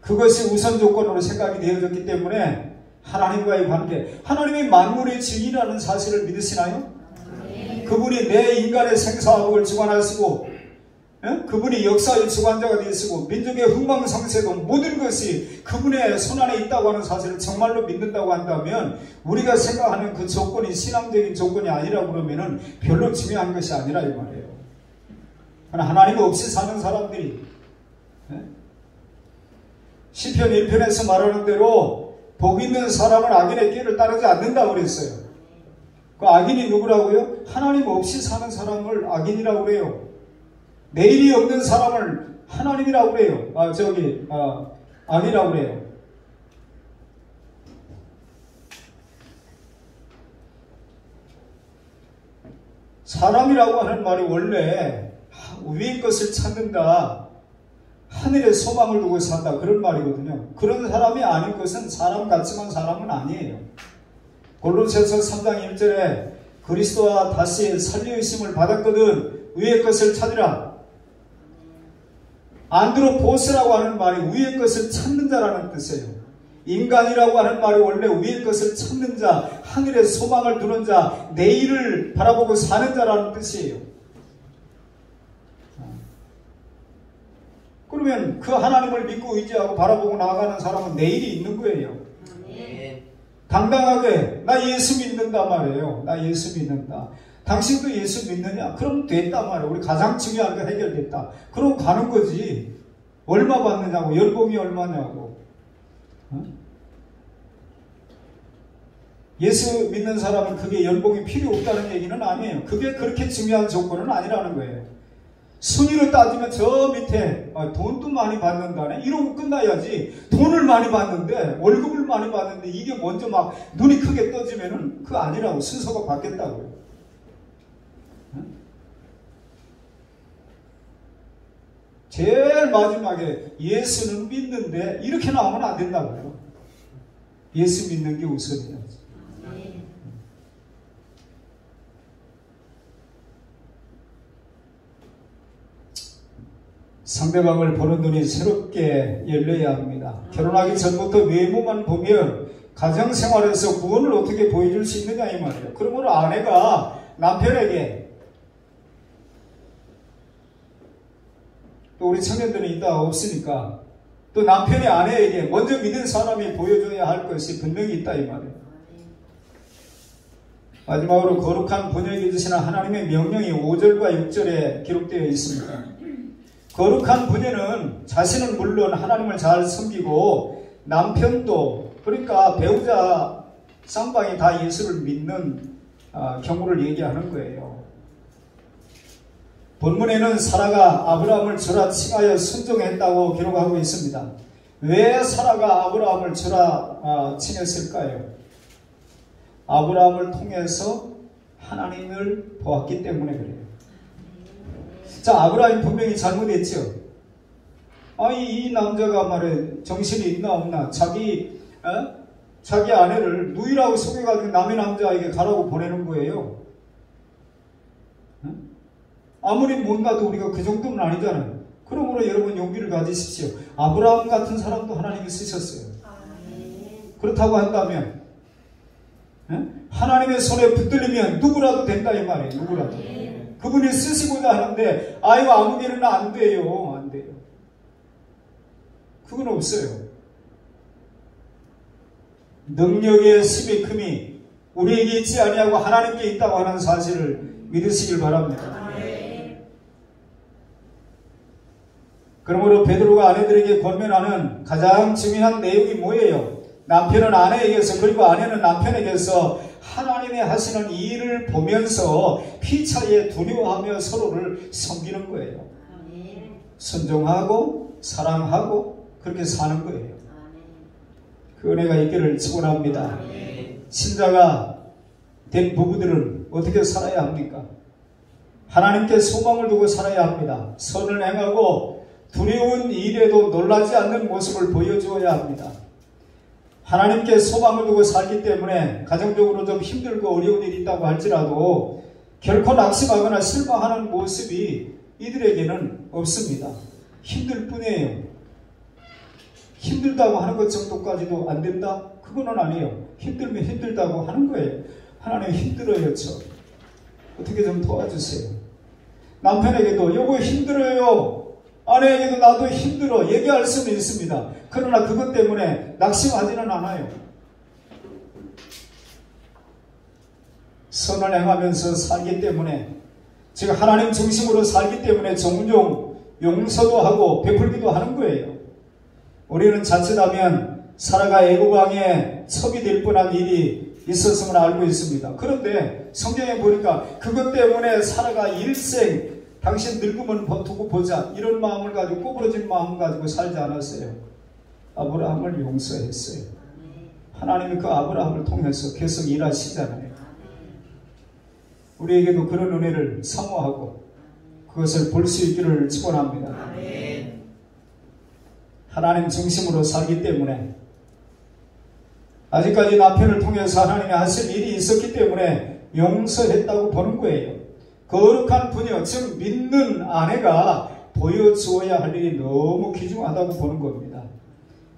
그것이 우선 조건으로 생각이 되어졌기 때문에 하나님과의 관계, 하나님이 만물의 주인이라는 사실을 믿으시나요? 그분이 내 인간의 생사화복을 주관하시고 그분이 역사의 주관자가 되시고 민족의 흥망성쇠도 모든 것이 그분의 손안에 있다고 하는 사실을 정말로 믿는다고 한다면 우리가 생각하는 그 조건이 신앙적인 조건이 아니라고 그러면은 별로 중요한 것이 아니라 이 말이에요. 하나님 없이 사는 사람들이 시편 1편에서 말하는 대로 복 있는 사람은 악인의 길을 따르지 않는다고 그랬어요. 그 악인이 누구라고요? 하나님 없이 사는 사람을 악인이라고 그래요. 내일이 없는 사람을 하나님이라고 그래요. 악이라고 그래요. 사람이라고 하는 말이 원래 위의 것을 찾는다, 하늘에 소망을 두고 산다, 그런 말이거든요. 그런 사람이 아닌 것은 사람 같지만 사람은 아니에요. 골로새서 3장 1절에 그리스도와 다시 살려있음을 받았거든 위의 것을 찾으라. 안드로포스라고 하는 말이 위의 것을 찾는 자라는 뜻이에요. 인간이라고 하는 말이 원래 위의 것을 찾는 자, 하늘에 소망을 두는 자, 내일을 바라보고 사는 자라는 뜻이에요. 그러면 그 하나님을 믿고 의지하고 바라보고 나아가는 사람은 내일이 있는 거예요. 당당하게 나 예수 믿는다 말이에요. 나 예수 믿는다. 당신도 예수 믿느냐? 그럼 됐다 말이에요. 우리 가장 중요한 거 해결됐다. 그럼 가는 거지. 얼마 받느냐고, 연봉이 얼마냐고. 예수 믿는 사람은 그게 연봉이 필요 없다는 얘기는 아니에요. 그게 그렇게 중요한 조건은 아니라는 거예요. 순위로 따지면 저 밑에 돈도 많이 받는다네. 이러고 끝나야지. 돈을 많이 받는데, 월급을 많이 받는데 이게 먼저 막 눈이 크게 떠지면은 그거 아니라고. 순서가 바뀌었다고요. 제일 마지막에 예수는 믿는데 이렇게 나오면 안 된다고요. 예수 믿는 게 우선이야. 상대방을 보는 눈이 새롭게 열려야 합니다. 결혼하기 전부터 외모만 보면 가정생활에서 구원을 어떻게 보여줄 수 있느냐 이 말이에요. 그러면 아내가 남편에게, 또 우리 청년들은 이따 없으니까 또 남편이 아내에게 먼저 믿은 사람이 보여줘야 할 것이 분명히 있다 이 말이에요. 마지막으로 거룩한 분야에 주시는 하나님의 명령이 5절과 6절에 기록되어 있습니다. 거룩한 부녀는 자신은 물론 하나님을 잘 섬기고 남편도, 그러니까 배우자 쌍방이 다 예수를 믿는 경우를 얘기하는 거예요. 본문에는 사라가 아브라함을 주라 칭하여 순종했다고 기록하고 있습니다. 왜 사라가 아브라함을 주라 칭했을까요? 아브라함을 통해서 하나님을 보았기 때문에 그래요. 자, 아브라함이 분명히 잘못했죠. 이 남자가 말해 정신이 있나 없나, 자기 아내를 누이라고 속여가지고 남의 남자에게 가라고 보내는 거예요. 아무리 못나도 우리가 그 정도는 아니잖아요. 그러므로 여러분 용기를 가지십시오. 아브라함 같은 사람도 하나님이 쓰셨어요. 그렇다고 한다면 하나님의 손에 붙들리면 누구라도 된다 이 말이에요. 누구라도. 그분이 쓰시고자 하는데 이거 아무개는 안 돼요. 안 돼요. 그건 없어요. 능력의 힘이 큼이 우리에게 있지 아니하고 하나님께 있다고 하는 사실을 믿으시길 바랍니다. 그러므로 베드로가 아내들에게 권면하는 가장 중요한 내용이 뭐예요? 남편은 아내에게서, 그리고 아내는 남편에게서 하나님의 하시는 일을 보면서 피차에 두려워하며 서로를 섬기는 거예요. 순종하고 사랑하고 그렇게 사는 거예요. 그 은혜가 있기를 축원합니다. 신자가 된 부부들은 어떻게 살아야 합니까? 하나님께 소망을 두고 살아야 합니다. 선을 행하고 두려운 일에도 놀라지 않는 모습을 보여주어야 합니다. 하나님께 소망을 두고 살기 때문에 가정적으로 좀 힘들고 어려운 일이 있다고 할지라도 결코 낙심하거나 실망하는 모습이 이들에게는 없습니다. 힘들 뿐이에요. 힘들다고 하는 것 정도까지도 안 된다? 그거는 아니에요. 힘들면 힘들다고 하는 거예요. 하나님 힘들어요, 저. 어떻게 좀 도와주세요. 남편에게도 요거 힘들어요. 아내에게도 나도 힘들어. 얘기할 수는 있습니다. 그러나 그것 때문에 낙심하지는 않아요. 선을 행하면서 살기 때문에, 즉 하나님 중심으로 살기 때문에 종종 용서도 하고 베풀기도 하는 거예요. 우리는 자칫하면 사라가 애굽 왕의 첩이 될 뻔한 일이 있었음을 알고 있습니다. 그런데 성경에 보니까 그것 때문에 사라가 일생 당신 늙으면 두고 보자 이런 마음을 가지고, 꼬부러진 마음을 가지고 살지 않았어요. 아브라함을 용서했어요. 하나님이 그 아브라함을 통해서 계속 일하시잖아요. 우리에게도 그런 은혜를 사모하고 그것을 볼 수 있기를 축원합니다. 하나님 중심으로 살기 때문에, 아직까지 남편을 통해서 하나님이 하신 일이 있었기 때문에 용서했다고 보는 거예요. 거룩한 부녀, 즉 믿는 아내가 보여주어야 할 일이 너무 귀중하다고 보는 겁니다.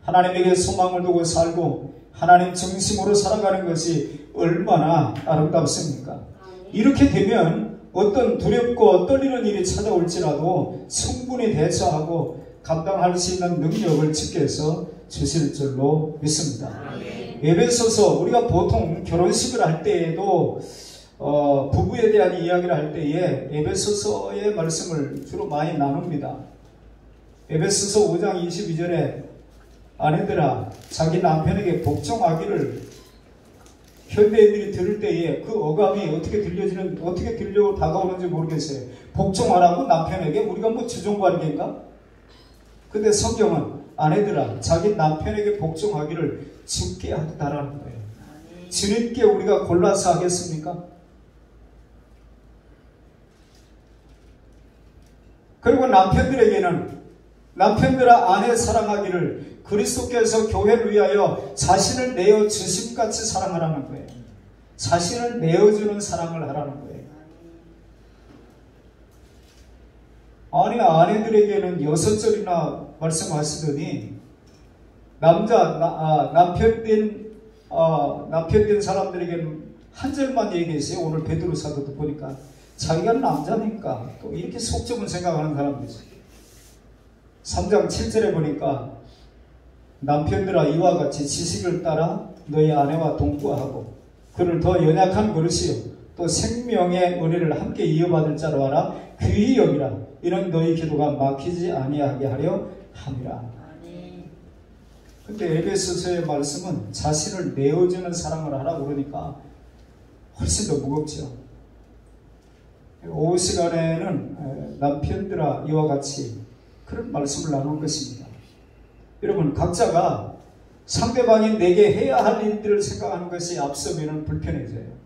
하나님에게 소망을 두고 살고 하나님 중심으로 살아가는 것이 얼마나 아름답습니까? 이렇게 되면 어떤 두렵고 떨리는 일이 찾아올지라도 충분히 대처하고 감당할 수 있는 능력을 주께서 주실 줄로 믿습니다. 에베소서, 우리가 보통 결혼식을 할 때에도 부부에 대한 이야기를 할 때에 에베소서의 말씀을 주로 많이 나눕니다. 에베소서 5장 22절에 아내들아 자기 남편에게 복종하기를, 현대인들이 들을 때에 그 어감이 어떻게 들려 다가오는지 모르겠어요. 복종하라고 남편에게? 우리가 뭐 주종관계인가? 근데 성경은 아내들아 자기 남편에게 복종하기를 주께 하다라는 거예요. 주님께 우리가 골라서 하겠습니까? 그리고 남편들에게는 남편들아 아내 사랑하기를 그리스도께서 교회를 위하여 자신을 내어 주심같이 사랑하라는 거예요. 자신을 내어주는 사랑을 하라는 거예요. 아니, 아내들에게는 6절이나 말씀하시더니 남편 된 사람들에게는 한 절만 얘기했어요. 오늘 베드로 사도도 보니까 자기가 남자니까 또 이렇게 속 좁은 생각하는 사람들이죠. 3장 7절에 보니까 남편들아 이와 같이 지식을 따라 너희 아내와 동거하고 그를 더 연약한 그릇이요 또 생명의 은혜를 함께 이어받을 자로 하라. 귀히 여기라. 이는 너희 기도가 막히지 아니하게 하려 함이라. 근데 에베소서의 말씀은 자신을 내어주는 사랑을 하라고 그러니까 훨씬 더 무겁죠. 오후 시간에는 남편들아 이와 같이 그런 말씀을 나눈 것입니다. 여러분 각자가 상대방이 내게 해야 할 일들을 생각하는 것이 앞서면 불편해져요.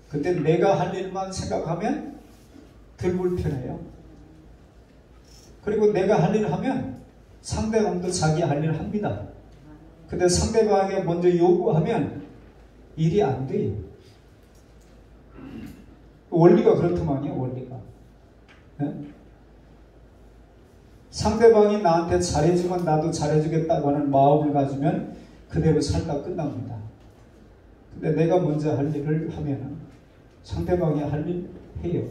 그때 내가 할 일만 생각하면 덜 불편해요. 그리고 내가 할 일을 하면 상대방도 자기 할 일을 합니다. 근데 상대방에게 먼저 요구하면 일이 안 돼요. 원리가 그렇더만요. 원리가. 네? 상대방이 나한테 잘해주면 나도 잘해주겠다고 하는 마음을 가지면 그대로 살다 끝납니다. 근데 내가 먼저 할 일을 하면 상대방이 할 일 해요.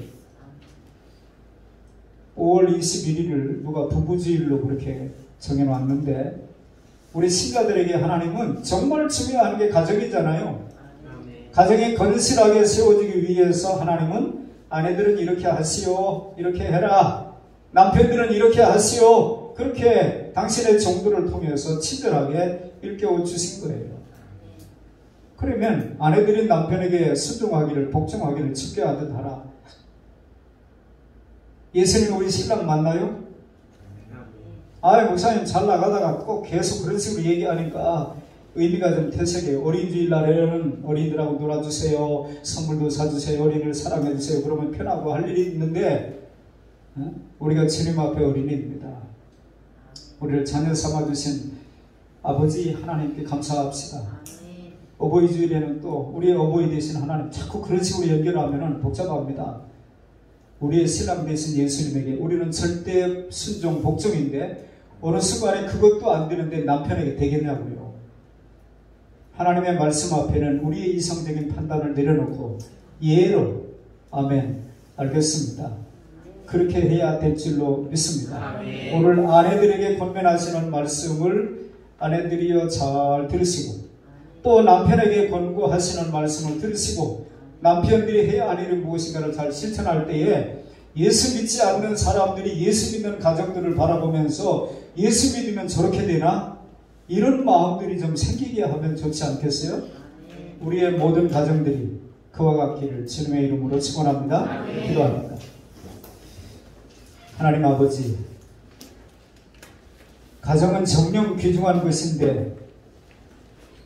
5월 21일을 누가 부부주일로 그렇게 정해놨는데 우리 신자들에게 하나님은 정말 중요한 게 가정이잖아요. 가정이 건실하게 세워지기 위해서 하나님은 아내들은 이렇게 하시오, 이렇게 해라. 남편들은 이렇게 하시오. 그렇게 당신의 정도를 통해서 친절하게 일깨워 주신 거예요. 그러면 아내들이 남편에게 순종하기를 복종하기를 집계하듯 하라. 예수님 우리 신랑 만나요? 목사님 잘 나가다가 꼭 계속 그런 식으로 얘기하니까 의미가 좀 퇴색해요. 어린이주일 날에는 어린이들하고 놀아주세요. 선물도 사주세요. 어린이를 사랑해주세요. 그러면 편하고 할 일이 있는데 우리가 주님 앞에 어린이입니다. 우리를 자녀 삼아주신 아버지 하나님께 감사합시다. 어버이주일에는 또 우리의 어버이 되신 하나님 자꾸 그런 식으로 연결하면 복잡합니다. 우리의 신랑 되신 예수님에게 우리는 절대 순종 복종인데 어느 순간에 그것도 안 되는데 남편에게 되겠냐고요. 하나님의 말씀 앞에는 우리의 이성적인 판단을 내려놓고 예로 아멘 알겠습니다. 그렇게 해야 될 줄로 믿습니다. 아멘. 오늘 아내들에게 권면하시는 말씀을 아내들이여 잘 들으시고 또 남편에게 권고하시는 말씀을 들으시고 남편들이 해야 할 일은 무엇인가를 잘 실천할 때에 예수 믿지 않는 사람들이 예수 믿는 가정들을 바라보면서 예수 믿으면 저렇게 되나? 이런 마음들이 좀 생기게 하면 좋지 않겠어요? 우리의 모든 가정들이 그와 같기를 주님의 이름으로 축원합니다. 기도합니다. 하나님 아버지, 가정은 정령 귀중한 것인데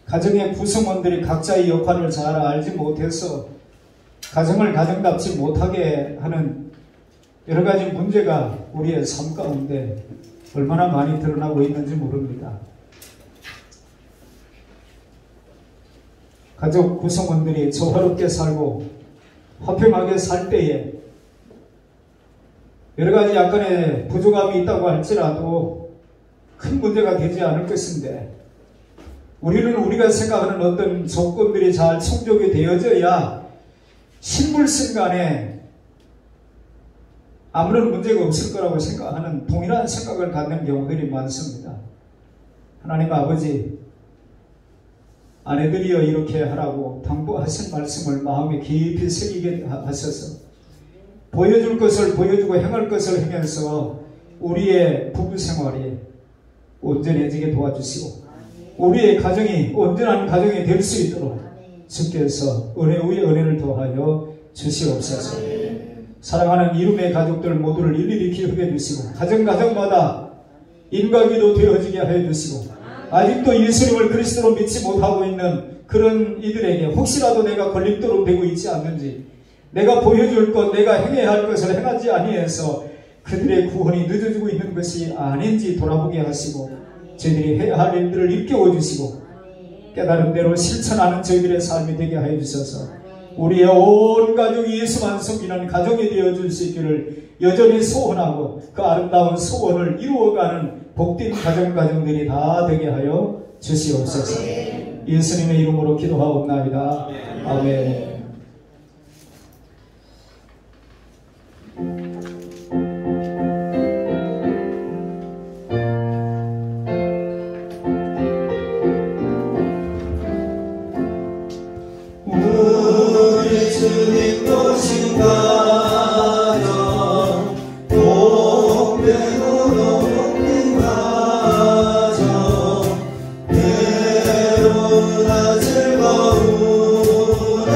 가정의 구성원들이 각자의 역할을 잘 알지 못해서 가정을 가정답지 못하게 하는 여러 가지 문제가 우리의 삶 가운데 얼마나 많이 드러나고 있는지 모릅니다. 가족 구성원들이 조화롭게 살고 화평하게 살 때에 여러 가지 약간의 부족함이 있다고 할지라도 큰 문제가 되지 않을 것인데 우리는 우리가 생각하는 어떤 조건들이 잘 충족이 되어져야 신불신간에 아무런 문제가 없을 거라고 생각하는 동일한 생각을 갖는 경우들이 많습니다. 하나님 아버지, 아내들이여 이렇게 하라고 당부하신 말씀을 마음에 깊이 새기게 하셔서 보여줄 것을 보여주고 행할 것을 행해서 우리의 부부 생활이 온전해지게 도와주시고 우리의 가정이 온전한 가정이 될 수 있도록 주께서 은혜 위에 은혜를 더하여 주시옵소서. 사랑하는 이름의 가족들 모두를 일일이 기억해 주시고 가정마다 인과기도 되어지게 하여 주시고 아직도 예수님을 그리스도로 믿지 못하고 있는 그런 이들에게 혹시라도 내가 걸림돌로 되고 있지 않는지 내가 보여줄 것, 내가 행해야 할 것을 행하지 아니해서 그들의 구원이 늦어지고 있는 것이 아닌지 돌아보게 하시고 저희들이 해야 할 일들을 일깨워 주시고 깨달은 대로 실천하는 저희들의 삶이 되게 하여 주셔서 우리의 온 가족이 예수만 섬기는 가정이 되어줄 수 있기를 여전히 소원하고 그 아름다운 소원을 이루어가는 복된 가정들이 다 되게 하여 주시옵소서. 예수님의 이름으로 기도하옵나이다. 아멘. 우리 주님 모신 가정 복되고 높은 가정 때로나 즐거우나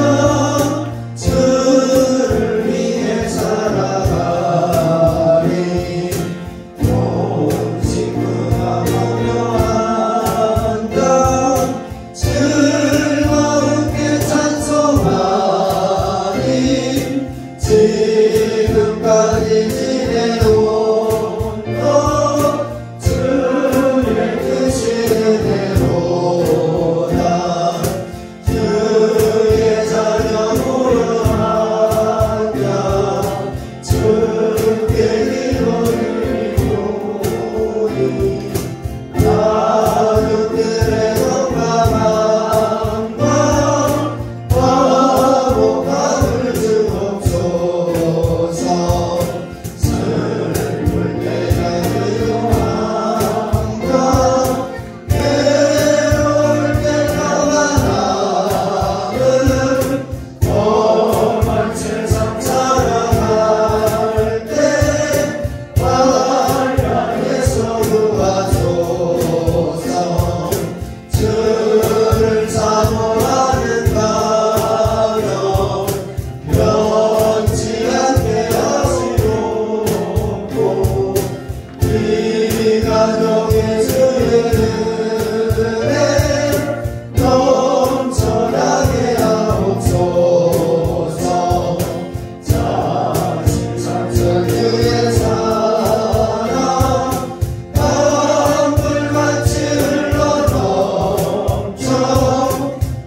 주를 위해 살아가리 온 식구가 모여한다 즐거움께 찬송하리 지금까지 지내온 것 주의 뜻이대로다 주의 자녀 모여하며 주께 기도를 드리오니 가족들의 건강함과 화목함을 주옵소서 슬플 때가 위로함과 괴로울 때 평안함을 험한 세상 살아갈 때 환란에서 구하소서 주를 사모하는 가정 변치 않게 하시옵고 이 가정의 주의 은혜 넘쳐나게 하옵소서 자신 상처 주의 사랑 강물같이 흘러넘쳐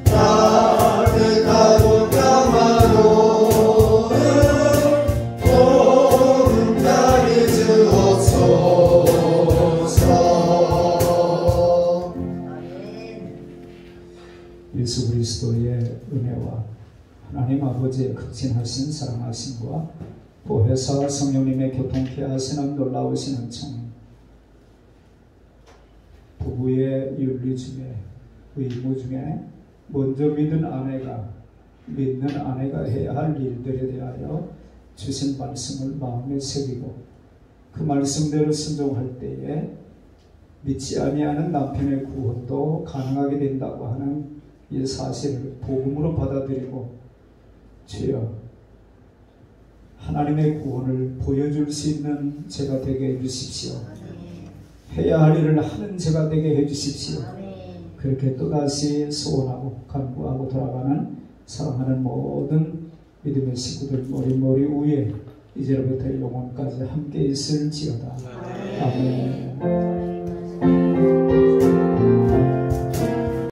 따뜻하고 평화로운 보름달이 주옵소서. 예수 그리스도의 은혜와 하나님 아버지의 극진하신 사랑하심과 보혜사 성령님의 교통케 하시는 놀라우신 은총, 부부의 윤리 중에 의무 중에 먼저 믿는 아내가 해야 할 일들에 대하여 주신 말씀을 마음에 새기고 그 말씀대로 순종할 때에 믿지 아니하는 남편의 구원도 가능하게 된다고 하는 이 사실을 복음으로 받아들이고 주여 하나님의 구원을 보여줄 수 있는 제가 되게 해주십시오. 해야 할 일을 하는 제가 되게 해주십시오. 그렇게 또다시 소원하고 간구하고 돌아가는 사랑하는 모든 믿음의 식구들 머리 위에 이제로부터 영원까지 함께 있을지어다. 아멘.